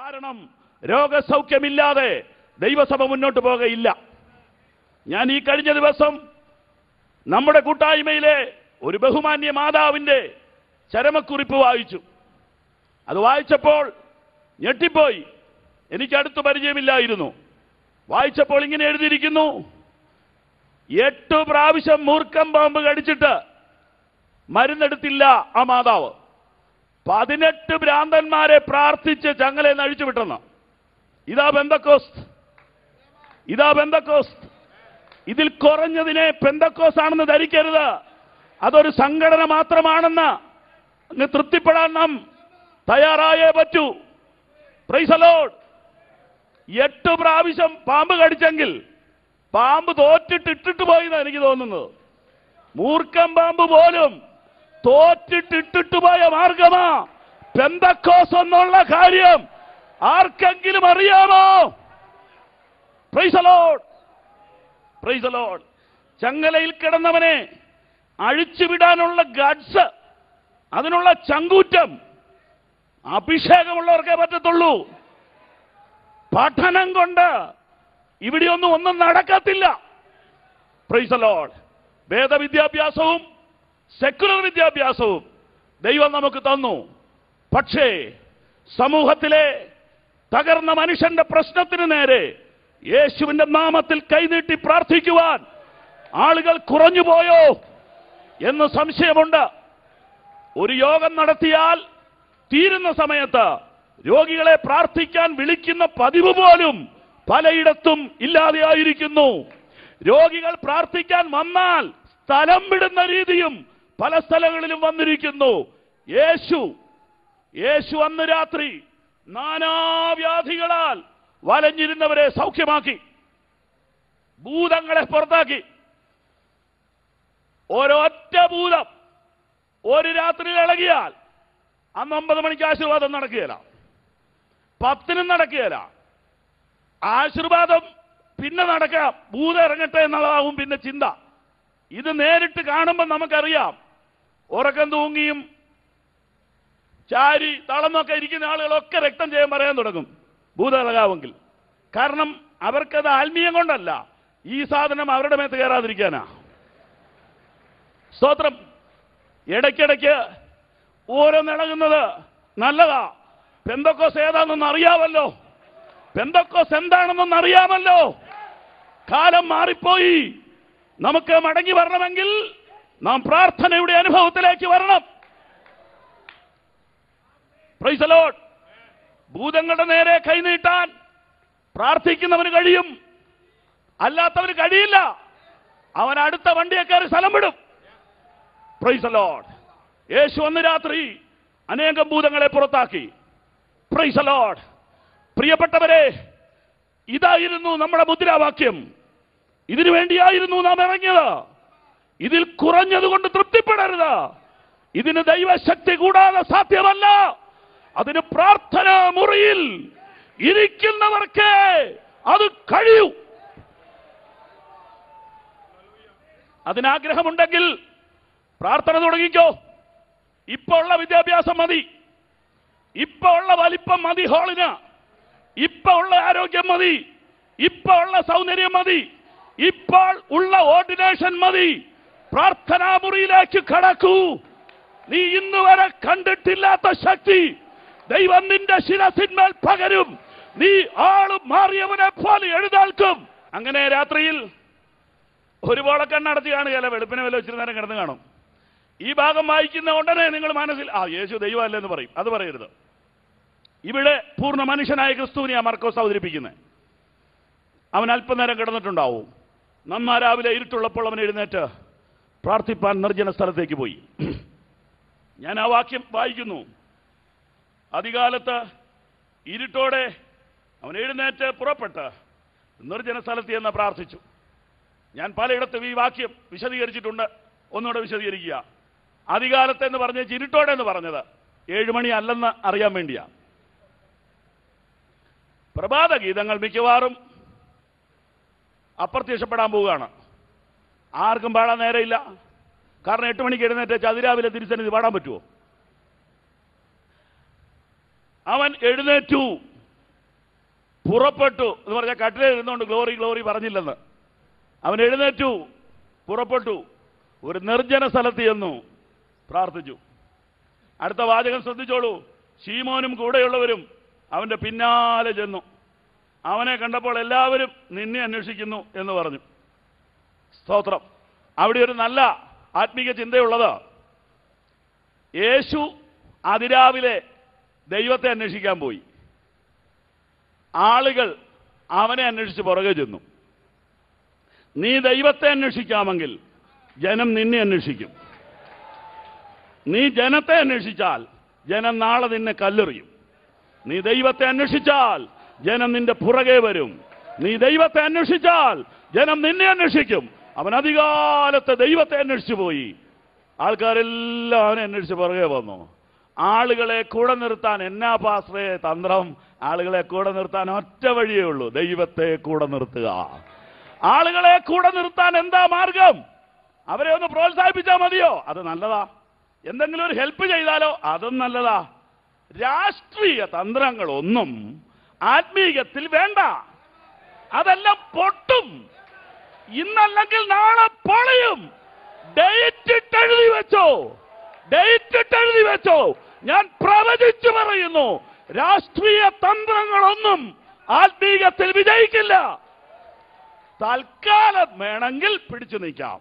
കാരണം രോഗസൗഖ്യമില്ലാതെ ദൈവസഭ മുന്നോട്ട് പോകുകയില്ല. ഞാൻ ഈ കഴിഞ്ഞ ദിവസം നമ്മുടെ കൂട്ടായ്മയിലെ ഒരു ബഹുമാന്യ മാതാവിൻ്റെ ചരമക്കുറിപ്പ് വായിച്ചു. അത് വായിച്ചപ്പോൾ ഞെട്ടിപ്പോയി. എനിക്ക് അടുത്ത് പരിചയമില്ലായിരുന്നു. വായിച്ചപ്പോൾ ഇങ്ങനെ എഴുതിയിരിക്കുന്നു: 8 പ്രാവശ്യം മൂർഖം പാമ്പ് കടിച്ചിട്ട് മരുന്നെടുത്തില്ല ആ മാതാവ്. 18 ഭ്രാന്തന്മാരെ പ്രാർത്ഥിച്ച് ചങ്ങലയിൽ നിന്ന് അഴിച്ചുവിട്ടെന്ന്. ഇതാ പെന്തക്കോസ്ത്, ഇതാ പെന്തക്കോസ്ത്. ഇതിൽ കുറഞ്ഞതിനെ പെന്തക്കോസ് ആണെന്ന് ധരിക്കരുത്. അതൊരു സംഘടന മാത്രമാണെന്ന് അങ്ങ് തൃപ്തിപ്പെടാൻ നാം തയ്യാറായേ പറ്റൂ. Price the Lord. 8 പ്രാവശ്യം പാമ്പ് കടിച്ചെങ്കിൽ പാമ്പ് തോറ്റിട്ടിട്ടിട്ട് പോയെന്നാണ് എനിക്ക് തോന്നുന്നത്. മൂർഖം പാമ്പ് പോലും തോറ്റിട്ടിട്ടിട്ട് പോയ മാർഗമാ പെന്തക്കോസ് എന്നുള്ള കാര്യം ആർക്കെങ്കിലും അറിയാമോ? Praise the lord, praise the lord. ചങ്ങലയിൽ കിടന്നവനെ അഴിച്ചുവിടാനുള്ള ഗഡ്സ്, അതിനുള്ള ചങ്കൂറ്റം അഭിഷേകമുള്ളവർക്കേ പറ്റത്തുള്ളൂ. പഠനം കൊണ്ട് ഇവിടെയൊന്നും നടക്കത്തില്ല. Praise the lord. വേദവിദ്യാഭ്യാസവും സെക്കുലർ വിദ്യാഭ്യാസവും ദൈവം നമുക്ക് തന്നു. പക്ഷേ സമൂഹത്തിലെ തകർന്ന മനുഷ്യന്റെ പ്രശ്നത്തിന് നേരെ യേശുവിന്റെ നാമത്തിൽ കൈനീട്ടി പ്രാർത്ഥിക്കുവാൻ ആളുകൾ കുറഞ്ഞുപോയോ എന്ന് സംശയമുണ്ട്. ഒരു യോഗം നടത്തിയാൽ തീരുന്ന സമയത്ത് രോഗികളെ പ്രാർത്ഥിക്കാൻ വിളിക്കുന്ന പതിവ് പോലും പലയിടത്തും ഇല്ലാതെയായിരിക്കുന്നു. രോഗികൾ പ്രാർത്ഥിക്കാൻ വന്നാൽ സ്ഥലം വിടുന്ന രീതിയും പല സ്ഥലങ്ങളിലും വന്നിരിക്കുന്നു. യേശു അന്ന് രാത്രി നാനാവ്യാധികളാൽ വലഞ്ഞിരുന്നവരെ സൗഖ്യമാക്കി, ഭൂതങ്ങളെ പുറത്താക്കി. ഒരൊറ്റ ഭൂതം ഒരു രാത്രിയിൽ ഇളകിയാൽ അന്ന് 9 മണിക്ക് ആശീർവാദം നടക്കുകയില്ല, 10 നടക്കുകയില്ല. ആശീർവാദം പിന്നെ നടക്കാം, ഭൂതം ഇറങ്ങട്ടെ എന്നുള്ളതാവും പിന്നെ ചിന്ത. ഇത് നേരിട്ട് കാണുമ്പോൾ നമുക്കറിയാം. ഉറക്കം തൂങ്ങിയും ചാരി തളർന്നൊക്കെ ഇരിക്കുന്ന ആളുകളൊക്കെ രക്തം ചെയ്യാൻ പറയാൻ തുടങ്ങും ഭൂതം ഇളകാവെങ്കിൽ. കാരണം അവർക്കത് ആത്മീയം കൊണ്ടല്ല, ഈ സാധനം അവരുടെ മേത്ത് കയറാതിരിക്കാനാ. സ്തോത്രം. ഇടയ്ക്കിടയ്ക്ക് ഓരോന്നിളകുന്നത് നല്ലതാ. പെന്തക്കോസ് ഏതാണെന്നൊന്ന് അറിയാമല്ലോ, പെന്തക്കോസ് എന്താണെന്നൊന്ന് അറിയാമല്ലോ. കാലം മാറിപ്പോയി. നമുക്ക് മടങ്ങി വരണമെങ്കിൽ നാം പ്രാർത്ഥനയുടെ അനുഭവത്തിലേക്ക് വരണം. Price the Lord. ഭൂതങ്ങളുടെ നേരെ കൈനീട്ടാൻ പ്രാർത്ഥിക്കുന്നവന് കഴിയും, അല്ലാത്തവന് കഴിയില്ല. അവൻ അടുത്ത വണ്ടിയെ കയറി സ്ഥലം വിടും. Price the lord. യേശു അന്ന് രാത്രി അനേകം ഭൂതങ്ങളെ പുറത്താക്കി. Price the Lord. പ്രിയപ്പെട്ടവരെ, ഇതായിരുന്നു നമ്മുടെ മുദ്രാവാക്യം. ഇതിനു വേണ്ടിയായിരുന്നു നാം ഇറങ്ങിയത്. ഇതിൽ കുറഞ്ഞതുകൊണ്ട് തൃപ്തിപ്പെടരുത്. ഇതിന് ദൈവശക്തി കൂടാതെ സാധ്യമല്ല. അതിന് പ്രാർത്ഥനാ മുറിയിൽ ഇരിക്കുന്നവർക്ക് അത് കഴിയൂ. അതിനാഗ്രഹമുണ്ടെങ്കിൽ പ്രാർത്ഥന തുടങ്ങിക്കോ. ഇപ്പോ ഉള്ള വിദ്യാഭ്യാസം മതി, ഇപ്പോ ഉള്ള വലിപ്പം മതി ഹാളിന്, ഇപ്പോ ഉള്ള ആരോഗ്യം മതി, ഇപ്പോ ഉള്ള സൗന്ദര്യം മതി, ഇപ്പോൾ ഉള്ള ഓർഡിനേഷൻ മതി. പ്രാർത്ഥനാ മുറിയിലേക്ക് കടക്കൂ. നീ ഇന്ന് വരെ കണ്ടിട്ടില്ലാത്ത ശക്തി ദൈവം നിന്റെ ശിരസിന്മേൽ പകരും. നീ ആള് മാറിയവനെ പോലെ എഴുന്നേൽക്കും. അങ്ങനെ രാത്രിയിൽ ഒരു പോളക്കണ്ണടച്ച് കാണുകയല്ല, വെളുപ്പിനെ വല്ല ഇച്ചിരി നേരം കിടന്ന് കാണും. ഈ ഭാഗം വായിക്കുന്ന ഉടനെ നിങ്ങൾ മനസ്സിൽ യേശു ദൈവമല്ല എന്ന് പറയും. അത് പറയരുത്. ഇവിടെ പൂർണ്ണ മനുഷ്യനായ ക്രിസ്തുവിനെ മർക്കോസ് അവതരിപ്പിക്കുന്നത്. അവൻ അല്പനേരം കിടന്നിട്ടുണ്ടാവും. നന്നാ രാവിലെ ഇരുട്ടുള്ളപ്പോൾ അവൻ എഴുന്നേറ്റ് പ്രാർത്ഥിപ്പാൻ നിർജ്ജന സ്ഥലത്തേക്ക് പോയി. ഞാൻ ആ വാക്യം വായിക്കുന്നു. അതികാലത്ത് ഇരുട്ടോടെ അവൻ എഴുന്നേറ്റ് പുറപ്പെട്ട് നിർജ്ജന സ്ഥലത്ത് എന്ന് പ്രാർത്ഥിച്ചു. ഞാൻ പലയിടത്തും ഈ വാക്യം വിശദീകരിച്ചിട്ടുണ്ട്. ഒന്നുകൂടെ വിശദീകരിക്കുക. അതികാലത്ത് എന്ന് പറഞ്ഞ ഇരുട്ടോടെ എന്ന് പറഞ്ഞത് 7 മണി അല്ലെന്ന് അറിയാൻ വേണ്ടിയാ. പ്രഭാത ഗീതങ്ങൾ മിക്കവാറും അപ്രത്യക്ഷപ്പെടാൻ പോവുകയാണ്. ആർക്കും പാടാൻ നേരെയില്ല. കാരണം 8 മണിക്ക് എഴുന്നേറ്റ് അതിരാവിലെ തിരുസന്നിധി പാടാൻ പറ്റുമോ? അവൻ എഴുന്നേറ്റു. പുറപ്പെട്ടു എന്ന് പറഞ്ഞാൽ കട്ടിലിരുന്നുകൊണ്ട് ഗ്ലോറി ഗ്ലോറി പറഞ്ഞില്ലെന്ന്. അവൻ എഴുന്നേറ്റു, പുറപ്പെട്ടു, ഒരു നിർജ്ജന സ്ഥലത്ത് ചെന്നു പ്രാർത്ഥിച്ചു. അടുത്ത വാചകം ശ്രദ്ധിച്ചോളൂ. ശീമോനും കൂടെയുള്ളവരും അവന്റെ പിന്നാലെ ചെന്നു. അവനെ കണ്ടപ്പോൾ എല്ലാവരും നിന്നെ അന്വേഷിക്കുന്നു എന്ന് പറഞ്ഞു. സ്തോത്രം. അവിടെ ഒരു നല്ല ആത്മീക ചിന്തയുള്ളത്, യേശു അതിരാവിലെ ദൈവത്തെ അന്വേഷിക്കാൻ പോയി. ആളുകൾ അവനെ അന്വേഷിച്ച് പുറകെ ചെന്നു. നീ ദൈവത്തെ അന്വേഷിക്കാമെങ്കിൽ ജനം നിന്നെ അന്വേഷിക്കും. നീ ജനത്തെ അന്വേഷിച്ചാൽ ജനം നാളെ നിന്നെ കല്ലെറിയും. നീ ദൈവത്തെ അന്വേഷിച്ചാൽ ജനം നിന്റെ പുറകെ വരും. നീ ദൈവത്തെ അന്വേഷിച്ചാൽ ജനം നിന്നെ അന്വേഷിക്കും. അവൻ അധികാലത്ത് ദൈവത്തെ അന്വേഷിച്ചു പോയി. ആൾക്കാരെല്ലാം അവനെ അന്വേഷിച്ച് പുറകെ വന്നു. ആളുകളെ കൂടെ നിർത്താൻ എന്നാ പാസ്റ്ററേ തന്ത്രം? ആളുകളെ കൂടെ നിർത്താൻ ഒറ്റ വഴിയേ ഉള്ളൂ, ദൈവത്തെ കൂടെ നിർത്തുക. ആളുകളെ കൂടെ നിർത്താൻ എന്താ മാർഗം? അവരെ ഒന്ന് പ്രോത്സാഹിപ്പിച്ചാൽ മതിയോ? അത് നല്ലതാ. എന്തെങ്കിലും ഒരു ഹെൽപ്പ് ചെയ്താലോ? അതും നല്ലതാ. രാഷ്ട്രീയ തന്ത്രങ്ങളൊന്നും ആത്മീയത്തിൽ വേണ്ട. അതെല്ലാം പൊട്ടും. ഇന്നല്ലെങ്കിൽ നാളെ പൊളിയും. ഡേറ്റ് എഴുതി വെച്ചോ, ഡേറ്റ് എഴുതി വെച്ചോ. ഞാൻ പ്രവചിച്ചു പറയുന്നു, രാഷ്ട്രീയ തന്ത്രങ്ങളൊന്നും ആത്മീയത്തിൽ വിജയിക്കില്ല. തൽക്കാലം വേണമെങ്കിൽ പിടിച്ചു നിൽക്കാം.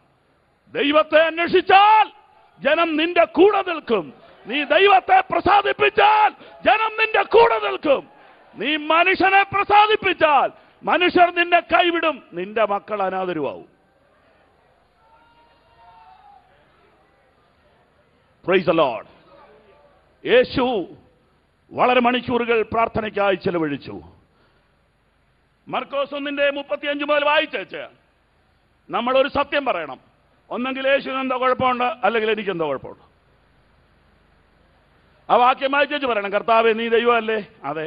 ദൈവത്തെ അന്വേഷിച്ചാൽ ജനം നിന്റെ കൂടെ നിൽക്കും. നീ ദൈവത്തെ പ്രസാദിപ്പിച്ചാൽ ജനം നിന്റെ കൂടെ നിൽക്കും. നീ മനുഷ്യനെ പ്രസാദിപ്പിച്ചാൽ മനുഷ്യർ നിന്നെ കൈവിടും. നിന്റെ മക്കൾ അനാഥരുവാവും. Praise the lord. യേശു വളരെ മണിക്കൂറുകൾ പ്രാർത്ഥനയ്ക്കായി ചെലവഴിച്ചു. മർക്കോസ് 1:35 മുതൽ വായിച്ചേച്ച് നമ്മളൊരു സത്യം പറയണം. ഒന്നെങ്കിൽ യേശുവിന് എന്തോ കുഴപ്പമുണ്ട്, അല്ലെങ്കിൽ എനിക്കെന്തോ കുഴപ്പമുണ്ട്. ആ വാക്യം വായിച്ചു പറയണം, കർത്താവേ നീ ദൈവമല്ലേ? അതെ.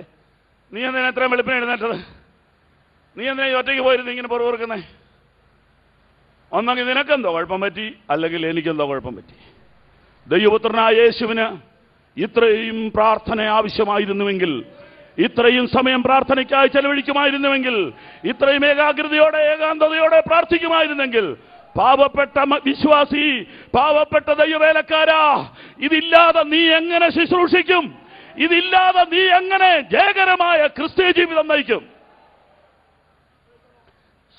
നീ എന്തിനാ എത്രയും വെളുപ്പിന് എഴുന്നേറ്റത്? നീ എന്തിനാ ഒറ്റയ്ക്ക് പോയിരുന്നു ഇങ്ങനെ പുറകുറുക്കുന്നേ? ഒന്നെങ്കിൽ നിനക്കെന്തോ കുഴപ്പം പറ്റി, അല്ലെങ്കിൽ എനിക്കെന്തോ കുഴപ്പം പറ്റി. ദൈവപുത്രനായ യേശുവിന് ഇത്രയും പ്രാർത്ഥന ആവശ്യമായിരുന്നുവെങ്കിൽ, ഇത്രയും സമയം പ്രാർത്ഥനയ്ക്കായി ചെലവഴിക്കുമായിരുന്നുവെങ്കിൽ, ഇത്രയും ഏകാഗ്രതയോടെ ഏകാന്തതയോടെ പ്രാർത്ഥിക്കുമായിരുന്നെങ്കിൽ, പാവപ്പെട്ട വിശ്വാസി, പാവപ്പെട്ട ദൈവവേലക്കാരാ, ഇതില്ലാതെ നീ എങ്ങനെ ശുശ്രൂഷിക്കും? ഇതില്ലാതെ നീ എങ്ങനെ ജയകരമായ ക്രിസ്തീയ ജീവിതം നയിക്കും?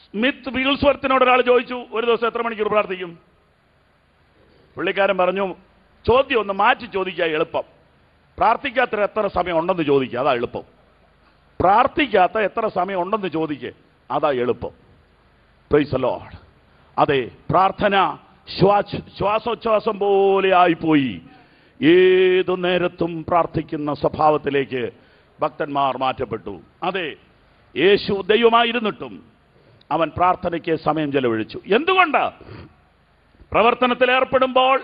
സ്മിത്ത് വിഗിൾസ്വർത്തിനോട് ഒരാൾ ചോദിച്ചു, ഒരു ദിവസം എത്ര മണിക്കൂർ പ്രാർത്ഥിക്കും? പുള്ളിക്കാരൻ പറഞ്ഞു, ചോദ്യം ഒന്ന് മാറ്റി ചോദിക്കുക, എളുപ്പം. പ്രാർത്ഥിക്കാത്ത എത്ര സമയം ഉണ്ടെന്ന് ചോദിക്കുക, അതാ എളുപ്പം. പ്രാർത്ഥിക്കാത്ത എത്ര സമയം ഉണ്ടെന്ന് ചോദിക്കുക, അതാ എളുപ്പം. Price the Lord. അതെ, പ്രാർത്ഥന ശ്വാസോച്ഛ്വാസം പോലെ ആയിപ്പോയി. ഏതു നേരത്തും പ്രാർത്ഥിക്കുന്ന സ്വഭാവത്തിലേക്ക് ഭക്തന്മാർ മാറ്റപ്പെട്ടു. അതെ, യേശു ദൈവമായിരുന്നിട്ടും അവൻ പ്രാർത്ഥനയ്ക്ക് സമയം ചെലവഴിച്ചു. എന്തുകൊണ്ട്? പ്രവർത്തനത്തിൽ ഏർപ്പെടുമ്പോൾ,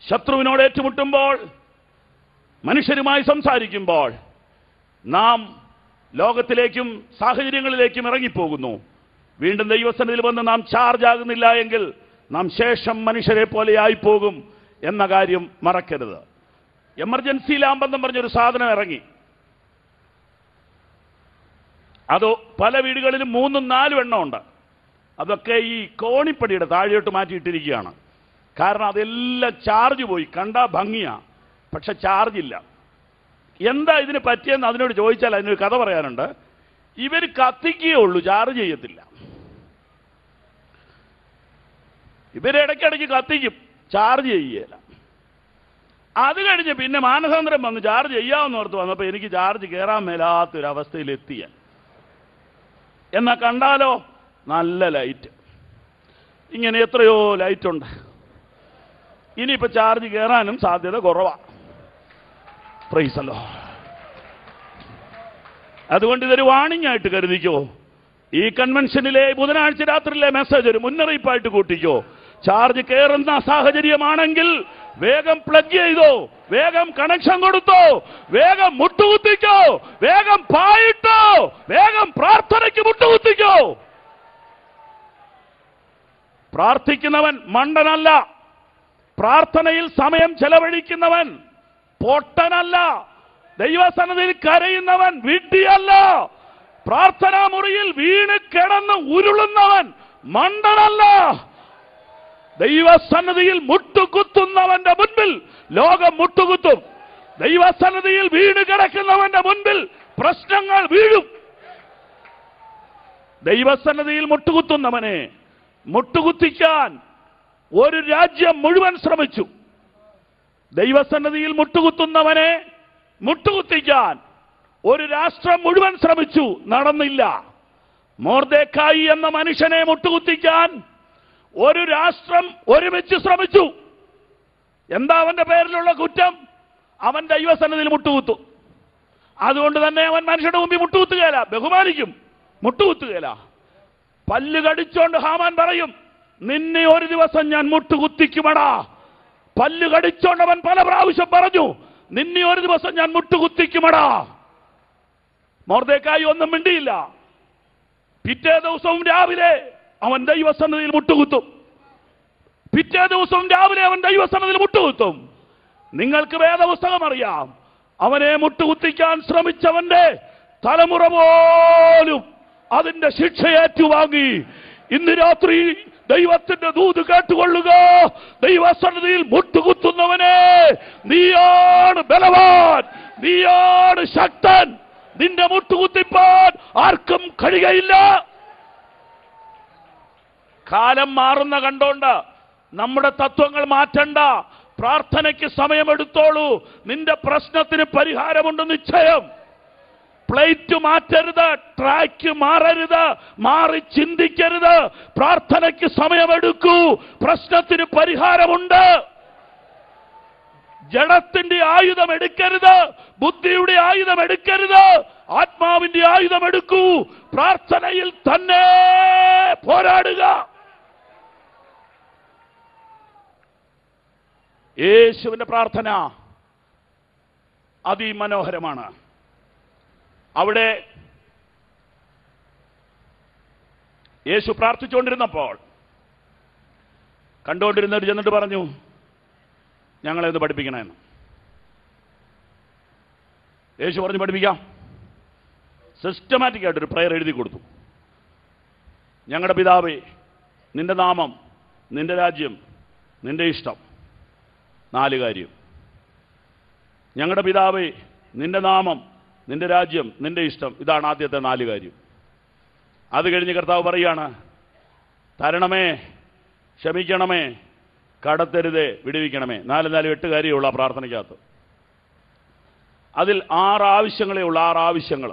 ശത്രുവിനോട് ഏറ്റുമുട്ടുമ്പോൾ, മനുഷ്യരുമായി സംസാരിക്കുമ്പോൾ നാം ലോകത്തിലേക്കും സാഹചര്യങ്ങളിലേക്കും ഇറങ്ങിപ്പോകുന്നു. വീണ്ടും ദൈവസന്നിധിയിൽ വന്ന് നാം ചാർജ് ആകുന്നില്ല എങ്കിൽ നാം ശേഷം മനുഷ്യരെ പോലെ ആയിപ്പോകും എന്ന കാര്യം മറക്കരുത്. എമർജൻസി ലാമ്പെന്നും പറഞ്ഞൊരു സാധനം ഇറങ്ങി. അത് പല വീടുകളിലും 3-4 എണ്ണം ഉണ്ട്. അതൊക്കെ ഈ കോണിപ്പടിയുടെ താഴെയോട്ട് മാറ്റിയിട്ടിരിക്കുകയാണ്. കാരണം അതെല്ലാം ചാർജ് പോയി. കണ്ടാ ഭംഗിയാ, പക്ഷെ ചാർജില്ല. എന്താ ഇതിന് പറ്റിയെന്ന് അതിനോട് ചോദിച്ചാൽ അതിനൊരു കഥ പറയാനുണ്ട്. ഇവർ കത്തിക്കുകയേ ഉള്ളൂ, ചാർജ് ചെയ്യത്തില്ല. ഇവരിടയ്ക്കിടയ്ക്ക് കത്തിക്കും, ചാർജ് ചെയ്യുകയില്ല. അത് കഴിഞ്ഞ് പിന്നെ മാനസാന്തരം വന്ന് ചാർജ് ചെയ്യാമെന്ന് ഓർത്ത് വന്നപ്പോൾ എനിക്ക് ചാർജ് കയറാൻ മേലാത്തൊരവസ്ഥയിലെത്തിയ. എന്നാ കണ്ടാലോ നല്ല ലൈറ്റ്, ഇങ്ങനെ എത്രയോ ലൈറ്റുണ്ട്. ഇനിയിപ്പോൾ ചാർജ് കയറാനും സാധ്യത കുറവാണ്. Price the Lord. അതുകൊണ്ട് ഇതൊരു വാണിംഗ് ആയിട്ട് കരുതിക്കോ. ഈ കൺവെൻഷനിലെ ബുധനാഴ്ച രാത്രിയിലെ മെസ്സേജ് ഒരു മുന്നറിയിപ്പായിട്ട് കൂട്ടിക്കോ. ചാർജ് കയറുന്ന സാഹചര്യമാണെങ്കിൽ വേഗം പ്ലഗ് ചെയ്തോ, വേഗം കണക്ഷൻ കൊടുത്തോ, വേഗം മുട്ടുകുത്തിക്കോ, വേഗം പായിട്ടോ, വേഗം പ്രാർത്ഥനയ്ക്ക് മുട്ടുകുത്തിക്കോ. പ്രാർത്ഥിക്കുന്നവൻ മണ്ടനല്ല. പ്രാർത്ഥനയിൽ സമയം ചെലവഴിക്കുന്നവൻ പൊട്ടനല്ല. ദൈവസന്നിധിയിൽ കരയുന്നവൻ വിഡ്ഢിയല്ല. പ്രാർത്ഥനാ മുറിയിൽ വീണ് കിടന്ന് ഉരുളുന്നവൻ മണ്ടനല്ല. ദൈവസന്നിധിയിൽ മുട്ടുകുത്തുന്നവന്റെ മുൻപിൽ ലോകം മുട്ടുകുത്തും. ദൈവസന്നിധിയിൽ വീണ് കിടക്കുന്നവന്റെ മുൻപിൽ പ്രശ്നങ്ങൾ വീഴും. ദൈവസന്നിധിയിൽ മുട്ടുകുത്തുന്നവനെ മുട്ടുകുത്തിക്കാൻ ഒരു രാജ്യം മുഴുവൻ ശ്രമിച്ചു. ദൈവസന്നിധിയിൽ മുട്ടുകുത്തുന്നവനെ മുട്ടുകുത്തിക്കാൻ ഒരു രാഷ്ട്രം മുഴുവൻ ശ്രമിച്ചു, നടന്നില്ല. മൊർദെഖായി എന്ന മനുഷ്യനെ മുട്ടുകുത്തിക്കാൻ ഒരു രാഷ്ട്രം ഒരുമിച്ച് ശ്രമിച്ചു. എന്താ അവന്റെ പേരിലുള്ള കുറ്റം? അവൻ ദൈവസന്നിധിയിൽ മുട്ടുകുത്തു. അതുകൊണ്ട് തന്നെ അവൻ മനുഷ്യരുടെ മുമ്പിൽ മുട്ടുകുത്തുകയില്ല, ബഹുമാനിക്കും, മുട്ടുകുത്തുകയില്ല. പല്ല് കടിച്ചോണ്ട് ഹാമാൻ പറയും, നിന്നെ ഒരു ദിവസം ഞാൻ മുട്ടുകുത്തിക്കുമടാ. പല്ല് കടിച്ചോണ്ട് അവൻ പല പ്രാവശ്യം പറഞ്ഞു, നിന്നെ ഒരു ദിവസം ഞാൻ മുട്ടുകുത്തിക്കുമടാ. മൊർദെഖായി ഒന്നും മിണ്ടിയില്ല. പിറ്റേ ദിവസവും രാവിലെ അവൻ ദൈവസന്നിധിയിൽ മുട്ടുകുത്തും. പിറ്റേ ദിവസവും രാവിലെ അവൻ ദൈവസന്നിധിയിൽ മുട്ടുകുത്തും. നിങ്ങൾക്ക് വേദപുസ്തകം അറിയാം, അവനെ മുട്ടുകുത്തിക്കാൻ ശ്രമിച്ചവന്റെ തലമുറ പോലും അതിന്റെ ശിക്ഷ ഏറ്റുവാങ്ങി. ഇന്ന് രാത്രി ദൈവത്തിന്റെ ദൂത് കേട്ടുകൊള്ളുക. ദൈവസന്നിധിയിൽ മുട്ടുകുത്തുന്നവനെ, നീയാണ് ബലവാൻ, നീയാണ് ശക്തൻ. നിന്റെ മുട്ടുകുത്തിപ്പാൻ ആർക്കും കഴിയുകയില്ല. കാലം മാറുന്ന കണ്ടോണ്ട് നമ്മുടെ തത്വങ്ങൾ മാറ്റണ്ട. പ്രാർത്ഥനയ്ക്ക് സമയമെടുത്തോളൂ. നിന്റെ പ്രശ്നത്തിന് പരിഹാരമുണ്ട് നിശ്ചയം. പ്ലേറ്റ് മാറ്റരുത്, ട്രാക്ക് മാറരുത്, മാറി ചിന്തിക്കരുത്. പ്രാർത്ഥനയ്ക്ക് സമയമെടുക്കൂ. പ്രശ്നത്തിന് പരിഹാരമുണ്ട്. ജഡത്തിന്റെ ആയുധം എടുക്കരുത്, ബുദ്ധിയുടെ ആയുധം എടുക്കരുത്, ആത്മാവിന്റെ ആയുധം എടുക്കൂ. പ്രാർത്ഥനയിൽ തന്നെ പോരാടുക. യേശുവിന്റെ പ്രാർത്ഥന അതിമനോഹരമാണ്. അവിടെ യേശു പ്രാർത്ഥിച്ചുകൊണ്ടിരുന്നപ്പോൾ കണ്ടുകൊണ്ടിരുന്നവർ ചെന്നിട്ട് പറഞ്ഞു, ഞങ്ങളെ ഒന്ന് പഠിപ്പിക്കണമെന്ന്. യേശു പറഞ്ഞു, പഠിപ്പിക്കാം. സിസ്റ്റമാറ്റിക് ആയിട്ടൊരു പ്രയർ എഴുതി കൊടുത്തു. ഞങ്ങളുടെ പിതാവേ, നിന്റെ നാമം, നിന്റെ രാജ്യം, നിന്റെ ഇഷ്ടം. 4 കാര്യം. ഞങ്ങളുടെ പിതാവേ, നിന്റെ നാമം, നിന്റെ രാജ്യം, നിന്റെ ഇഷ്ടം. ഇതാണ് ആദ്യത്തെ 4 കാര്യം. അത് കഴിഞ്ഞ് കർത്താവ് പറയാണ്, തരണമേ, ക്ഷമിക്കണമേ, കടത്തരുതേ, വിടുവിക്കണമേ. 4 8 കാര്യമുള്ള പ്രാർത്ഥനയ്ക്കകത്ത്. അതിൽ 6 ആവശ്യങ്ങളേ ഉള്ളൂ. 6 ആവശ്യങ്ങൾ.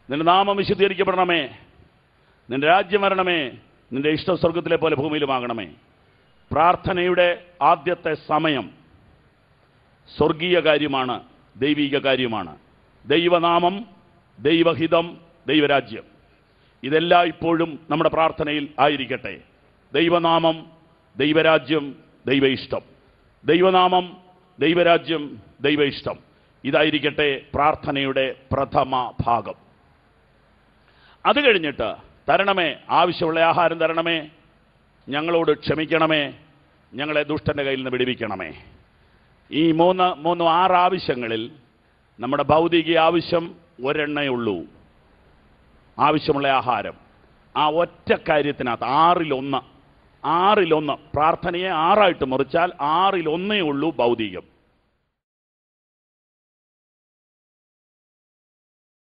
നിന്റെ നാമം വിശുദ്ധീകരിക്കപ്പെടണമേ, നിന്റെ രാജ്യം വരണമേ, നിന്റെ ഇഷ്ടം സ്വർഗത്തിലെ പോലെ ഭൂമിയിലുമാകണമേ. പ്രാർത്ഥനയുടെ ആദ്യത്തെ സമയം സ്വർഗീയ കാര്യമാണ്, ദൈവിക കാര്യമാണ്. ദൈവനാമം, ദൈവഹിതം, ദൈവരാജ്യം, ഇതെല്ലാം ഇപ്പോഴും നമ്മുടെ പ്രാർത്ഥനയിൽ ആയിരിക്കട്ടെ. ദൈവനാമം, ദൈവരാജ്യം, ദൈവ ഇഷ്ടം. ദൈവനാമം, ദൈവരാജ്യം, ദൈവ ഇഷ്ടം, ഇതായിരിക്കട്ടെ പ്രാർത്ഥനയുടെ പ്രഥമ ഭാഗം. അത് കഴിഞ്ഞിട്ട് തരണമേ, ആവശ്യമുള്ള ആഹാരം തരണമേ, ഞങ്ങളോട് ക്ഷമിക്കണമേ, ഞങ്ങളെ ദുഷ്ടന്റെ കയ്യിൽ നിന്ന് വിടുവിക്കണമേ. ഈ 6 ആവശ്യങ്ങളിൽ നമ്മുടെ ഭൗതിക ആവശ്യം ഒരെണ്ണേ ഉള്ളൂ, ആവശ്യമുള്ള ആഹാരം. ആ ഒറ്റ കാര്യത്തിനകത്ത് 6 ൽ 1 പ്രാർത്ഥനയെ 6 ആയിട്ട് മുറിച്ചാൽ 6 ൽ 1 ഉള്ളൂ ഭൗതികം.